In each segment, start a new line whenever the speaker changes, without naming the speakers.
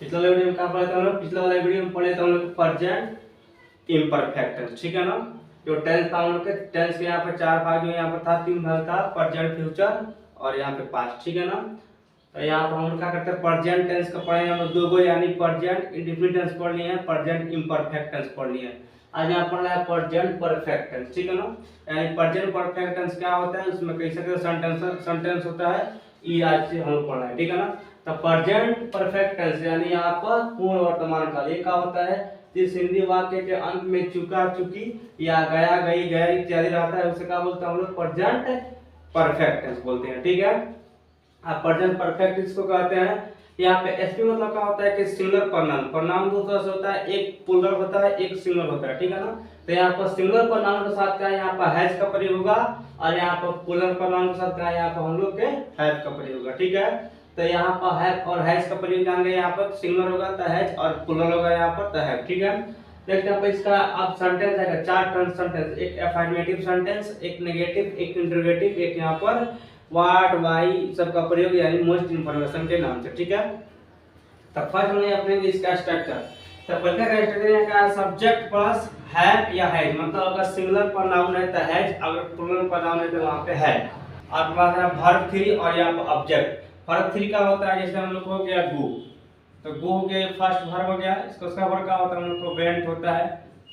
पिछला वाला वीडियो में क्या पढ़े थे हम लोग? पिछला वाला वीडियो में पढ़े थे हम लोग प्रेजेंट इम्परफेक्ट टेंस, ठीक है ना। जो टेंस था हम लोग के टेंस के यहाँ पे चार भाग, जो यहाँ पर था तीन भाग था, प्रेजेंट, फ्यूचर और यहाँ पे पास्ट, ठीक है ना। तो यहाँ पर हम लोग क्या करते हैं, प्रेजेंट टेंस का पढ़े हम लोग दो गो, यानी प्रेजेंट इंडेफिनिट टेंस पढ़ लिए हैं, प्रेजेंट इम्परफेक्ट टेंस पढ़ लिए हैं। आज यहाँ पढ़ रहा है प्रेजेंट परफेक्ट टेंस, ठीक है ना। यानी प्रेजेंट परफेक्ट टेंस क्या होता है, उसमें कई सकते सेंटेंस होता है, ये आज से हम लोग पढ़ रहे हैं, ठीक है ना। तो प्रेजेंट परफेक्ट टेंस यानी यहाँ पर पूर्ण वर्तमान काल, ये क्या होता है, जिस हिंदी वाक्य के अंत में चुका, चुकी या गया, गई, गए इत्यादि रहता है, उसे क्या बोलते हैं हम लोग, प्रेजेंट परफेक्ट टेंस बोलते हैं, ठीक है। आप प्रेजेंट परफेक्ट इसको कहते हैं। यहाँ पे एसपी मतलब क्या होता है कि सिंगुलर प्रनाउन, प्रनाउन दो तरह से होता है, एक प्लूरल होता है, एक सिंगुलर होता है, ठीक है ना। तो यहाँ पर सिंगुलर प्रनाउन के साथ क्या है, यहाँ पर हैज का प्रयोग होगा, और यहाँ पर प्लूरल प्रनाउन के साथ क्या है, यहाँ पर हम लोग के हैव का प्रयोग होगा, ठीक है। तो यहाँ पर हैव और हैज का प्रयोग जाएंगे, यहाँ पर सिंगुलर होगा तो हैज और प्लूरल होगा यहाँ पर तो हैव, ठीक है। नेक्स्ट यहाँ पर इसका अब सेंटेंस आएगा, चार सेंटेंस, एक अफर्मेटिव सेंटेंस, एक नेगेटिव, एक इंटरोगेटिव, एक यहाँ पर व्हाट, व्हाई सबका प्रयोग यानी मोस्ट इंफॉर्मेशन के नाम से, ठीक है। तो फर्स्ट हमने अपने इसका स्ट्रक्चर, तो पहले का स्ट्रक्चर का सब्जेक्ट प्लस हैव या हैज, मतलब अगर सिंगुलर प्रोनाउन है तो हैज, अगर प्लूरल प्रोनाउन है तो वहां पे है। और बाद में वर्ब 3 और यहाँ पर ऑब्जेक्ट। वर्ब 3 का होता है, जैसे हम लोग हो गया गो, तो गो हो गया फर्स्ट वर्ब हो गया, इसका उसका वर्ब का होता है हम लोग को वेंट होता है,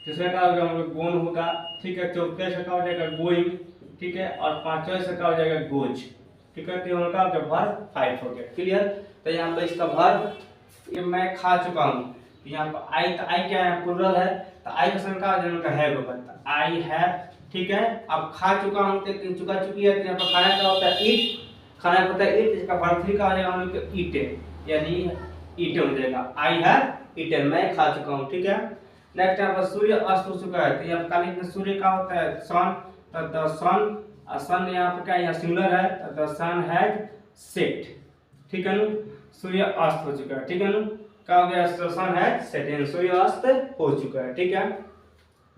तीसरा का हो गया हम लोग गोन होगा, ठीक है। चौथे से का हो जाएगा गोइंग, ठीक है। और पांचवें से का हो जाएगा गोज, ठीक है। तो उनका वर्ब 5 हो गया, क्लियर। तो यहाँ पे इसका वर्ब, ये मैं खा चुका हूँ, यहाँ पर आई, तो आई क्या है, प्लूरल है, तो आई का संख्या आ जाएगा हैव होगा, तो आई हैव, ठीक है। अब खा चुका हूँ तो चुका चुकी है, तो यहाँ पर खाना का होता है ईट, खाना होता है ईट, इसका वर्ब 3 का आ जाएगा हम लोग को ईटेन, यानी ईटेन हो जाएगा, आई हैव ईटेन, मैं खा चुका हूँ, ठीक है। नेक्स्ट यहाँ पर सूर्य अस्त हो चुका है, तो यहाँ काली में सूर्य का होता है सन, तो द सन, सन यहाँ पर क्या, यहाँ सिंगुलर है, तो द सन हैज सेट, ठीक है ना। सूर्य अस्त हो चुका है, ठीक है ना। क्या हो गया, सन हैज सेट, सूर्य अस्त हो चुका है, ठीक है।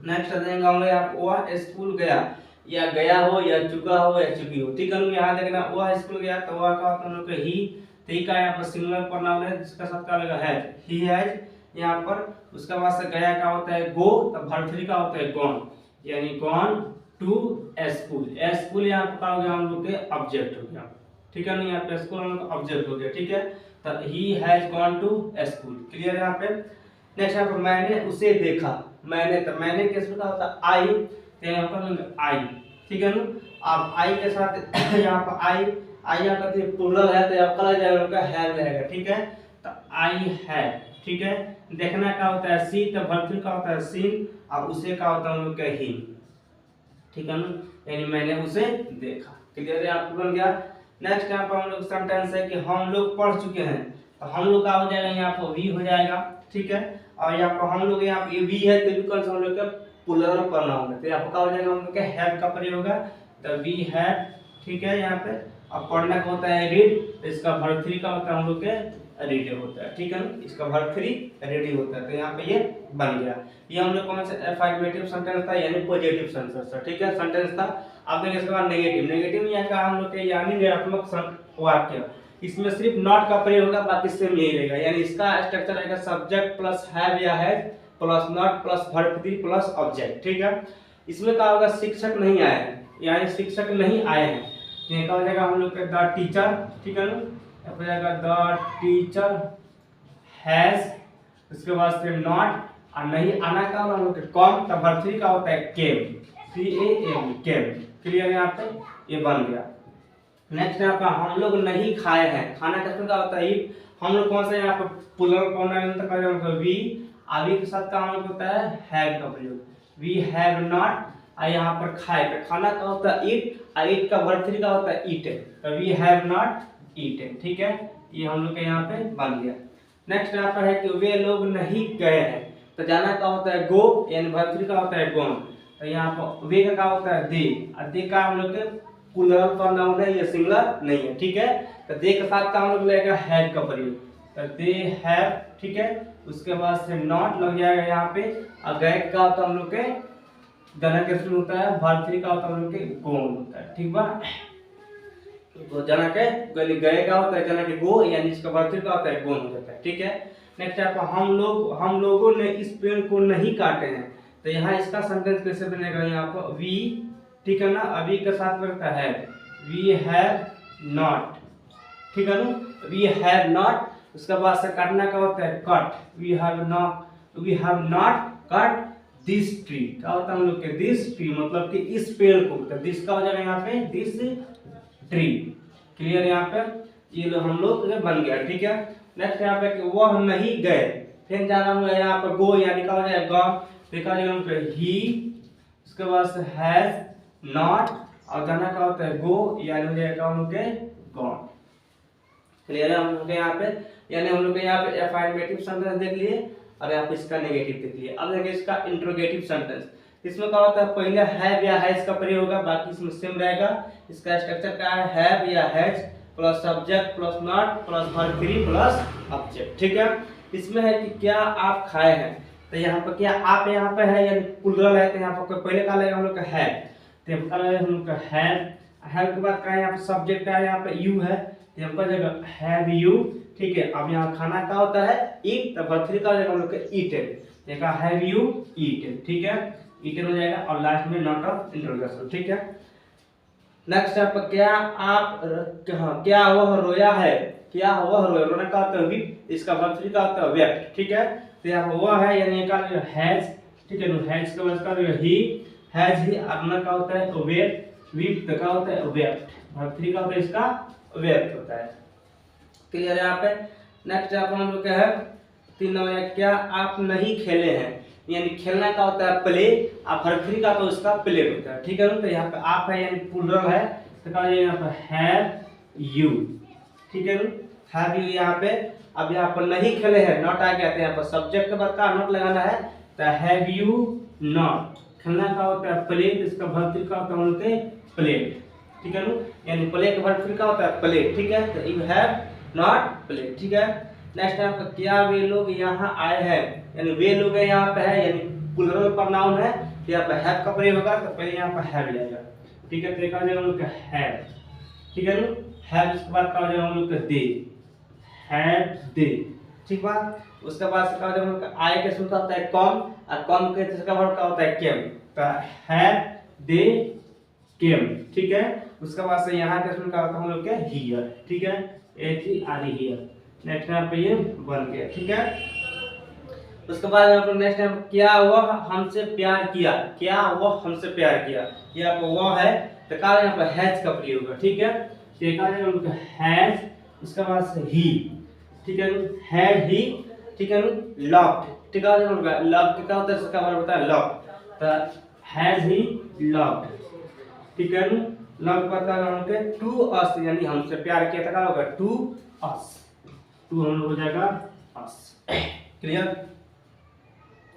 नेक्स्ट देंगे हम लोग, आप वह स्कूल गया, या गया हो या चुका हो या चुकी हो, ठीक है ना। यहाँ देखना वह स्कूल गया, तो वह का होता है हम लोग का ही, तो ही का यहाँ पर सिंगुलर प्रोनाउन है, जिसका साथ क्या लगा हैज, ही हैज यहाँ पर। उसके बाद से गया का होता है गो, तो वर्ब 3 का होता है गॉन, यानी गॉन टू स्कूल, स्कूल यहाँ पर क्या हो गया हम लोग के ऑब्जेक्ट हो गया, ठीक है ना। यहाँ पे स्कूल हम लोग ऑब्जेक्ट हो गया, ठीक है। तो he has gone to school, clear है यहाँ पे। नेक्स्ट यहाँ पर मैंने उसे देखा, मैंने, तो मैंने किस प्रकार होता है आई, तो यहाँ पर आई, ठीक है ना। अब आई के साथ यहाँ पर आई, आई यहाँ पर प्लूरल है, तो आपका लग जाएगा उनका हैव रहेगा, ठीक है। तो आई हैव, ठीक है। देखना क्या होता है सी, तो वर्ब 3 का होता है सीन, और उसे का होता है हम लोग का ही, ठीक है ना, यानी मैंने उसे देखा, क्लियर है, आपको बन गया। नेक्स्ट यहाँ पर हम लोग सेंटेंस है कि हम लोग पढ़ चुके हैं, तो हम लोग का हो जाएगा यहाँ पर वी हो जाएगा, ठीक है। और यहाँ पर हम लोग, यहाँ पे वी है तो भी कौन सा हम लोग का प्लूरल प्रोनाउन है, तो यहाँ पर क्या हो जाएगा हम लोग का हैव का प्रयोग होगा, तो वी हैव, ठीक है। यहाँ पे अब पढ़ना का होता है रीड, तो इसका वर्ब 3 का होता है हम लोग के रीड होता है, ठीक है ना। इसका वर्ब 3 रीडी होता है, तो यहाँ पे ये बन गया। ये हम लोग कौन सा अफर्मेटिव सेंटेंस था, यानी पॉजिटिव सेंटेंस था, ठीक है, सेंटेंस था। अब देखिए इसके बाद नेगेटिव, नेगेटिव में यहाँ हम लोग के यानी ऋणात्मक वाक्य, इसमें सिर्फ नॉट का प्रयोग होगा, बाकी सेम यही रहेगा, यानी इसका स्ट्रक्चर रहेगा सब्जेक्ट प्लस हैव या has plus not plus verb 3 plus object, ठीक है। इसमें क्या होगा, शिक्षक नहीं आए हैं, यानी शिक्षक नहीं आए हैं, ये क्या हो जाएगा हम लोग का द टीचर, ठीक है ना। हो जाएगा द टीचर हैज, उसके बाद से नॉट, और नहीं आना का हम लोग कम, तो वर्ब 3 का होता है केम, CAM, केम, क्लियर है, यहाँ पे ये बन गया। नेक्स्ट यहाँ पर हम लोग नहीं खाए हैं, खाना किसका का होता है, हम लोग कौन सा यहाँ पर प्लूरल प्रोनाउन तक का जो वी, अभी के साथ का हम लोग होता है हैव का प्रयोग, वी हैव नॉट, और यहाँ पर खाए, तो खाना का होता है ईट, और ईट का वर्ब 3 का होता है ईटेन, तो वी हैव नॉट ईटेन, ठीक है। ये हम लोग के यहाँ पे बन गया। नेक्स्ट यहाँ पर है कि वे लोग नहीं गए हैं, तो जाना का होता है गो, यानी वर्ब 3 का होता है गोन, तो यहाँ पर वे का होता है दे, और दे का हम लोग के प्लूरल प्रोनाउन है, ये सिंगुलर नहीं है, ठीक है। तो दे के साथ का हम लोग लगेगा हैव का प्रयोग, तो दे हैव, ठीक है। उसके बाद से नॉट लग जाएगा यहाँ पे, और गए का होता है हम लोग के जाना कैसे होता है, वर्ब 3 का होता है हम लोग के गोन होता है, ठीक बा। तो जाना के गए का होता है जाना के गो, यानी इसका वर्तनी का होता है गोन हो जाता है। ठीक है, नेक्स्ट आपका हम लोगों ने इस पेड़ को नहीं काटे हैं, तो यहाँ इसका सेंटेंस कैसे बनेगा, यहाँ पर वी, ठीक है ना, अभी के साथ लगता है वी हैव नॉट, ठीक है ना, वी हैव नॉट, उसके बाद से काटना का होता है cut, we have not cut this tree, क्या होता है हम लोग के दिस ट्री मतलब कि इस पेड़ को, तो दिस का हो जाएगा यहाँ पे दिस ट्री। क्लियर, यहाँ पे ये हम लोग बन गया। ठीक है, नेक्स्ट यहाँ पे कि वह नहीं गए, फिर जाना हुआ यहाँ पर गो, यानी क्या हो जाएगा देखा जाएगा ही, उसके बाद से हैज नॉट, और जाना का होता है गो, यानी हो जाएगा हम लोग के गॉन। क्लियर है हम लोग यहाँ पे, यानी हम लोग यहाँ पे अफर्मेटिव सेंटेंस देख लिए और यहाँ पे इसका नेगेटिव देख लिए। अब देखिए इसका इंट्रोगेटिव सेंटेंस, इसमें क्या होता है पहले हैव या हैज का प्रयोग होगा, बाकी इसमें सेम रहेगा। इसका स्ट्रक्चर क्या है, हैव या has plus subject plus not plus verb free plus object. ठीक है, इसमें है कि क्या आप खाए हैं, तो यहाँ पर क्या आप यहाँ पे है यानी प्लुरल है, तो यहाँ पर पहले क्या लगेगा हम लोग का है, तो हम लोग का हैव के बाद क्या है यहाँ पे सब्जेक्ट का यहाँ पे यू है, तो यहाँ पर जगह हैव यू। ठीक है, अब यहाँ खाना का होता है ईट, तो वर्ब फ्री का हो जाएगा हम लोग का ईटन, देखा हैव यू ईटन। ठीक है, ईटन हो जाएगा और लास्ट में नॉट ऑफ इंटरोगेशन। ठीक है, नेक्स्ट आप क्या वह रोया है, क्या वह रोया, रोना का होता है वीप, इसका वर्ब फ्री का होता है वेप्ट। ठीक है, तो यहाँ वह है यानी का हैज, ठीक है, हैज का मतलब का ही, हैज ही, रोना का होता है वेप्ट, वीप का होता है वेप्ट, वर्ब फ्री का होता है इसका वेप्ट होता है। क्लियर है यहाँ पे। नेक्स्ट आप हम लोग क्या है 3 नंबर, क्या आप नहीं खेले हैं, यानी खेलना का होता है प्ले, आप वर्ब फ्री का तो उसका प्ले होता है। ठीक है, तो यहाँ पे आप है यानी प्लुरल है, तो क्या यहाँ पे हैव यू। ठीक है, हैव यू यहाँ पे। अब यहाँ पर नहीं खेले हैं, नॉट आ गया, तो यहाँ पर सब्जेक्ट के बाद का नॉट लगाना है, तो हैव यू नॉट, खेलना का होता है प्ले, इसका वर्ब फ्री का होता है प्लेड। ठीक है, यानी प्ले का वर्ब फ्री का होता है प्लेड। ठीक है, तो यू हैव नॉट प्लेड। ठीक है, नेक्स्ट आपका क्या वे लोग यहाँ आए हैं, यानी वे लोग यहाँ पे है यानी प्लुरल प्रोनाउन है, तो यहाँ पे हैव का प्रयोग होगा, तो पहले यहाँ पे हैव जाएगा। ठीक है, तो एक आ जाएगा हम लोग का हैव। ठीक है, हैव इसके बाद क्या हो जाएगा हम लोग का दे, हैव दे। ठीक बात, उसके बाद से क्या हो जाएगा हम लोग का आए के सुनता होता है कम, और कम के इसका वर्ब का होता है केम, तो हैव दे केम। ठीक है, उसके बाद से यहाँ के सुन का होता है हम लोग के हियर। ठीक है, हियर। नेक्स्ट यहाँ पे ये बन गया। ठीक है, उसके बाद यहाँ पर नेक्स्ट यहाँ क्या वह हमसे प्यार किया, क्या वह हमसे प्यार किया, यहाँ पर वह है, तो क्या यहाँ पर हैज का प्रयोग होगा। ठीक है, देखा जाएगा हैज, उसके बाद से ही। ठीक है, हैड ही। ठीक है, लव्ड। ठीक है, लव क्या होता है, इसका मतलब होता है लव, तो हैज ही लव्ड। ठीक है, लव पता है टू अस, यानी हमसे प्यार किया था, क्या होगा टू अस, टू हम लोग हो जाएगा अस। क्लियर,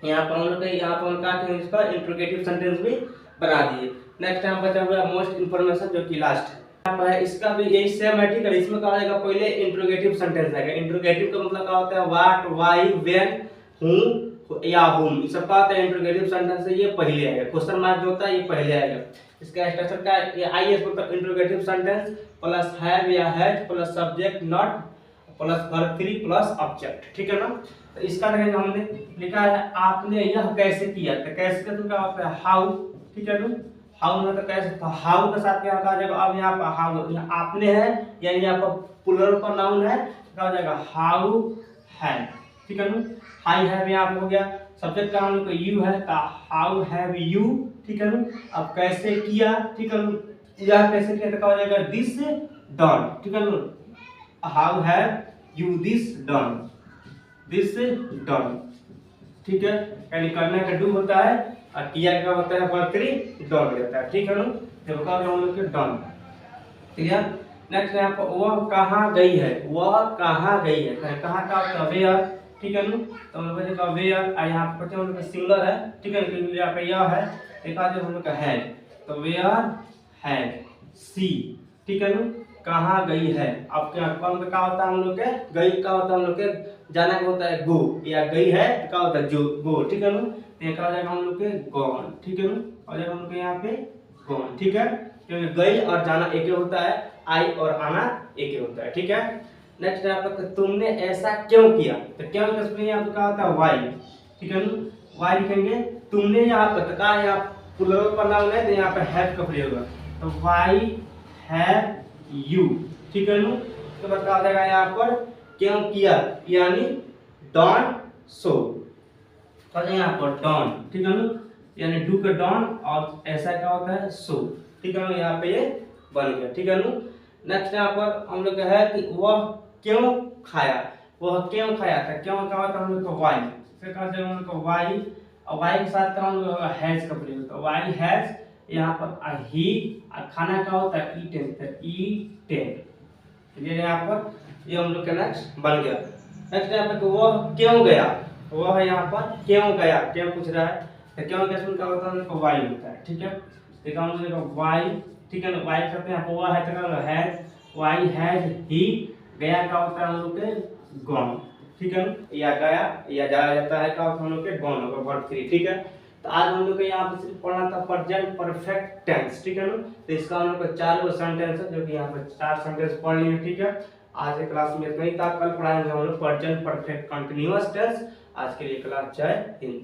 यहाँ पर हम लोग यहाँ पर उनका इसका इंट्रोगेटिव सेंटेंस भी बना दिए। नेक्स्ट टाइम बचा हुआ मोस्ट इंफॉर्मेशन जो कि लास्ट है, यहाँ पर है इसका भी यही सेम है। ठीक है, इसमें क्या होगा पहले इंट्रोगेटिव सेंटेंस आएगा। इंट्रोगेटिव का मतलब क्या होता है व्हाट, व्हाई, व्हेन, हूम या हुम, ये सब का होता है इंट्रोगेटिव सेंटेंस है, ये पहले आएगा। क्वेश्चन मार्क जो होता है ये पहले आएगा। इसका स्ट्रक्चर का ये आईएस मतलब इंट्रोगेटिव सेंटेंस प्लस हैव या has plus subject not plus verb free plus object. ठीक है ना, तो इसका हमने लिखा है आपने यह कैसे किया, तो कैसे का क्या होता है हाउ। ठीक है, हाउ मतलब कैसे, तो हाउ के साथ क्या आ जाएगा, अब यहाँ पर हाउ आपने है यानी यहाँ पर प्लुरल प्रोनाउन है, क्या हो जाएगा हाउ हैव। ठीक है, हाई हैव यहाँ हो गया, सब्जेक्ट का हम लोग यू है, तो हाउ हैव यू। ठीक है, अब कैसे किया, ठीक है, यह कैसे किया, तो क्या हो जाएगा दिस डन। ठीक है, how have you this done, this done. ठीक है, यानी करने का डू होता है और किया का होता है वर्ब फ्री डन रहता है। ठीक है, जब का हम लोग के डन। क्लियर, नेक्स्ट यहाँ पर वह कहाँ गई है, वह कहाँ गई है, कहाँ का होता है वेयर। ठीक है, तो हम लोग का वेयर, यहाँ पर हम लोग सिंगुलर है। ठीक है, यहाँ पे यह है, एक आज हम लोग का है, तो वेयर हैड सी। ठीक है, कहाँ गई है, अब क्या कौन का होता है हम लोग के गई का होता है हम लोग के जाना का होता है गो, या गई है क्या होता है जो गो। ठीक है, तो क्या हो जाएगा हम लोग के गॉन। ठीक है, और हम लोग के यहाँ पे गॉन। ठीक है। क्योंकि गई और जाना एक ही होता है, आई और आना एक ही होता है, ठीक है। नेक्स्ट यहाँ पर तुमने ऐसा क्यों किया, तो क्यों का स्पेलिंग यहाँ पर क्या होता है, वाई, ठीक है ना, वाई लिखेंगे। तुमने यहाँ पर कहा यहाँ प्लुरल प्रोनाउन है तो यहाँ पे हैव का प्रयोग होगा, तो वाई हैव यू, ठीक है ना। तो बता देगा यहाँ पर क्यों किया, यानी डॉन सो, यहाँ पर डॉन, ठीक है ना, यानी डू का डॉन और ऐसा क्या होता है सो, ठीक है ना, यहाँ पे ये बन गया, ठीक है ना। नेक्स्ट यहाँ पर हम लोग है कि वह क्यों खाया, वह क्यों खाया था, क्यों क्या होता है हम लोग का वाई, फिर कहा जाएगा हम लोग का वाई, और वाई के साथ क्या हम लोग का हैज का प्रयोग होता है, वाई हैज, यहाँ पर ही, खाना का होता है ईटेन, तो ईटेन, ये यहाँ पर ये हम लोग का नेक्स्ट बन गया। नेक्स्ट यहाँ पर वह क्यों गया, वह है यहाँ पर क्यों गया, क्यों पूछ रहा है, तो क्यों का क्या होता है हम लोग का वाई होता है, ठीक है। देखा हम लोग का वाई, ठीक है ना, वाई करते हैं यहाँ पर वह है तो हैज, वाई हैज ही, गया का होता है हम लोग के गॉन, ठीक है ना, या गया या जाया जाता है का होता है हम लोग के गॉन होगा वर्ब 3, ठीक है। तो आज हम लोग को यहाँ पर सिर्फ पढ़ना था प्रेजेंट परफेक्ट टेंस, ठीक है ना। तो इसका हम लोग को 4 गो सेंटेंस है जो कि यहाँ पर 4 सेंटेंस पढ़ लिए, ठीक है। आज के क्लास में इतना ही था, कल पढ़ाएंगे हम लोग प्रेजेंट परफेक्ट कंटिन्यूअस टेंस। आज के लिए क्लास जय हिंद।